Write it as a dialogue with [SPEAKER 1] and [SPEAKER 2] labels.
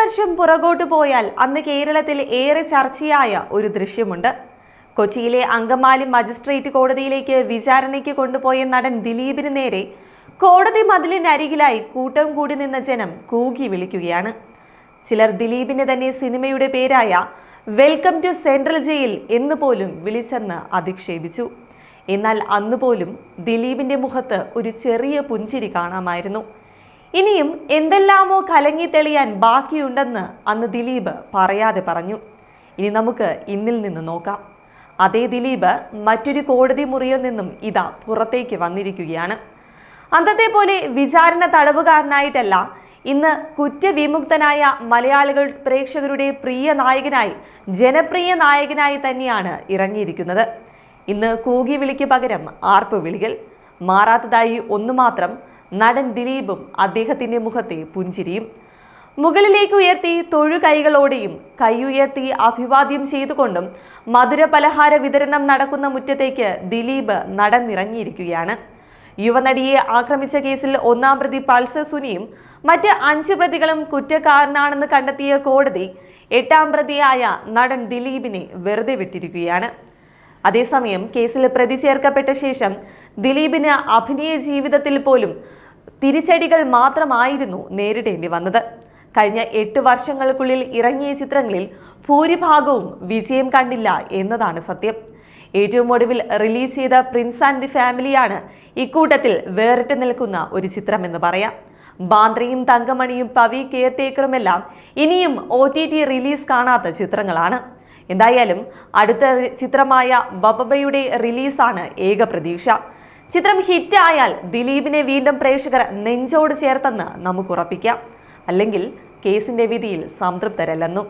[SPEAKER 1] വർഷം പുറകോട്ട് പോയാൽ അന്ന് കേരളത്തിൽ ഏറെ ചർച്ചയായ ഒരു ദൃശ്യമുണ്ട്. കൊച്ചിയിലെ അങ്കമാലി മജിസ്ട്രേറ്റ് കോടതിയിലേക്ക് വിചാരണയ്ക്ക് കൊണ്ടുപോയ നടൻ ദിലീപിന് നേരെ കോടതി മതിലിനരികിലായി കൂട്ടം കൂടി നിന്ന ജനം കൂകി വിളിക്കുകയാണ്. ചിലർ ദിലീപിന്റെ തന്നെ സിനിമയുടെ പേരായ വെൽക്കം ടു സെൻട്രൽ ജയിൽ എന്ന് പോലും വിളിച്ചെന്ന് അധിക്ഷേപിച്ചു. എന്നാൽ അന്നുപോലും ദിലീപിന്റെ മുഖത്ത് ഒരു ചെറിയ പുഞ്ചിരി കാണാമായിരുന്നു. ഇനിയും എന്തെല്ലാമോ കലങ്ങി തെളിയാൻ ബാക്കിയുണ്ടെന്ന് അന്ന് ദിലീപ് പറയാതെ പറഞ്ഞു. ഇനി നമുക്ക് ഇന്നിൽ നിന്ന് നോക്കാം. അതേ ദിലീപ് മറ്റൊരു കോടതി മുറിയിൽ നിന്നും ഇതാ പുറത്തേക്ക് വന്നിരിക്കുകയാണ്. അന്നത്തെ പോലെ വിചാരണ തടവുകാരനായിട്ടല്ല, ഇന്ന് കുറ്റവിമുക്തനായ മലയാളികൾ പ്രേക്ഷകരുടെ പ്രിയ നായകനായി, ജനപ്രിയ നായകനായി തന്നെയാണ് ഇറങ്ങിയിരിക്കുന്നത്. ഇന്ന് കൂകി വിളിക്ക് പകരം ആർപ്പ് വിളികൾ. മാറാത്തതായി ഒന്നു മാത്രം, നടൻ ദിലീപും അദ്ദേഹത്തിന്റെ മുഖത്തെ പുഞ്ചിരിയും. മുകളിലേക്ക് ഉയർത്തി തൊഴുകൈകളോടെയും കൈയുയർത്തി അഭിവാദ്യം ചെയ്തുകൊണ്ടും മധുര പലഹാര വിതരണം നടക്കുന്ന മുറ്റത്തേക്ക് ദിലീപ് നടന്നിറങ്ങിയിരിക്കുകയാണ്. യുവനടിയെ ആക്രമിച്ച കേസിൽ 1-ാം പ്രതി പൾസർ സുനിയും മറ്റ് 5 പ്രതികളും കുറ്റക്കാരനാണെന്ന് കണ്ടെത്തിയ കോടതി 8-ാം പ്രതിയായ നടൻ ദിലീപിനെ വെറുതെ വിട്ടിരിക്കുകയാണ്. അതേസമയം കേസിൽ പ്രതി ചേർക്കപ്പെട്ട ശേഷം ദിലീപിന് അഭിനയ ജീവിതത്തിൽ പോലും തിരിച്ചടികൾ മാത്രമായിരുന്നു നേരിടേണ്ടി വന്നത്. കഴിഞ്ഞ 8 വർഷങ്ങൾക്കുള്ളിൽ ഇറങ്ങിയ ചിത്രങ്ങളിൽ ഭൂരിഭാഗവും വിജയം കണ്ടില്ല എന്നതാണ് സത്യം. ഏറ്റവും ഒടുവിൽ റിലീസ് ചെയ്ത പ്രിൻസ് ആൻഡ് ദി ഫാമിലിയാണ് ഇക്കൂട്ടത്തിൽ വേറിട്ട് നിൽക്കുന്ന ഒരു ചിത്രമെന്ന് പറയാം. ബാന്ദ്രയും തങ്കമണിയും പവി കെയർടേക്കറുമെല്ലാം ഇനിയും OTT റിലീസ് കാണാത്ത ചിത്രങ്ങളാണ്. എന്തായാലും അടുത്ത ചിത്രമായ ബബബയുടെ റിലീസാണ് ഏക പ്രതീക്ഷ. ചിത്രം ഹിറ്റായാൽ ദിലീപിനെ വീണ്ടും പ്രേക്ഷകർ നെഞ്ചോട് ചേർത്തെന്ന് നമുക്ക് ഉറപ്പിക്കാം. അല്ലെങ്കിൽ കേസിന്റെ വിധിയിൽ സംതൃപ്തരല്ലെന്നും.